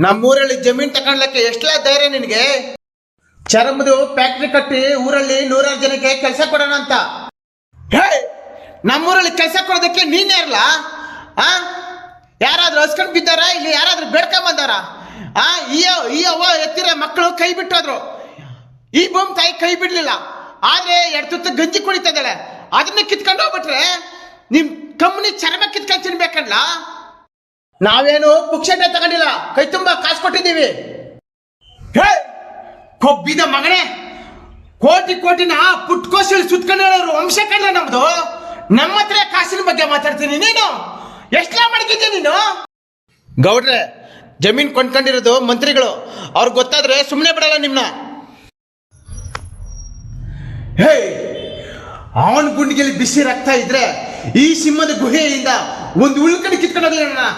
ನಮ್ಮೂರಲ್ಲಿ ಜಮೀನ್ ತಗೊಳ್ಲಿಕ್ಕೆ ಎಷ್ಟೆಲ್ಲ ಧೈರ್ಯ ನಿನಗೆ? ಚರ್ಮದು ಫ್ಯಾಕ್ಟ್ರಿ ಕಟ್ಟಿ ಊರಲ್ಲಿ 100 ಜನಕ್ಕೆ ಕೆಲಸ ಕೊಡೋಣ ಅಂತ. ಹೇ, ನಮ್ಮೂರಲ್ಲಿ ಕೆಲಸ ಕೊಡೋದಕ್ಕೆ ನೀನೇ ಇರಲ್ಲ? ಯಾರಾದ್ರೂ ಹಸ್ಕೊಂಡ್ ಬಿದ್ದಾರ? ಇಲ್ಲಿ ಯಾರಾದ್ರೂ ಬೇಡ್ಕೊಂಡ್ ಬಂದಾರ? ಈ ಅವ್ವ ಎತ್ತಿರ ಮಕ್ಕಳು ಕೈ ಬಿಟ್ಟೋದ್ರು. ಈ ಭೂಮಿ ತಾಯಿ ಕೈ ಬಿಡ್ಲಿಲ್ಲ. ಆದ್ರೆ 2 ತುತ್ತು ಗಂಜಿ ಕುಡಿತಾ ಇದ್ದಾಳೆ. ಅದನ್ನ ಕಿತ್ಕೊಂಡು ಹೋಗ್ಬಿಟ್ರೆ ನಿಮ್ ಕಂಪ್ನಿ ಚರ್ಮ ಕಿತ್ಕೊಂಡು ತಿನ್ಬೇಕಲ್ಲ. ನಾವೇನು ಪುಕ್ಷಟೆ ತಗೊಂಡಿಲ್ಲ, ಕೈ ತುಂಬಾ ಕಾಸು ಕೊಟ್ಟಿದ್ದೀವಿ. ಹೇ, ಕೊಬ್ಬಿದ ಮಗನೇ, ಕೋಟಿನ ಪುಟ್ಕೋಶಲ್ಲಿ ಸುತ್ಕೊಂಡು ಹೇಳೋರು ವಂಶ ಕಂಡ್ರೆ ನಮ್ದು. ನಮ್ಮ ಹತ್ರ ಕಾಸಿನ ಬಗ್ಗೆ ಮಾತಾಡ್ತೀನಿ. ನೀನು ಎಷ್ಟೆಲ್ಲ ಮಡಗಿದ್ದೆ ನೀನು? ಗೌಡ್ರೆ, ಜಮೀನ್ ಕೊಂಡ್ಕೊಂಡಿರೋದು ಮಂತ್ರಿಗಳು. ಅವ್ರಿಗೆ ಗೊತ್ತಾದ್ರೆ ಸುಮ್ಮನೆ ಬಿಡಲ್ಲ ನಿಮ್ನ. ಹೇ, ಅವನ ಗುಂಡಿಗೆಲ್ಲಿ ಬಿಸಿ ರಕ್ತ ಇದ್ರೆ ಈ ಸಿಂಹದ ಗುಹೆಯಿಂದ ಒಂದು ಉಳ್ಕಡೆ ಕಿತ್ಕೊಂಡೋಗ್ಲಿ ನೋಡೋಣ.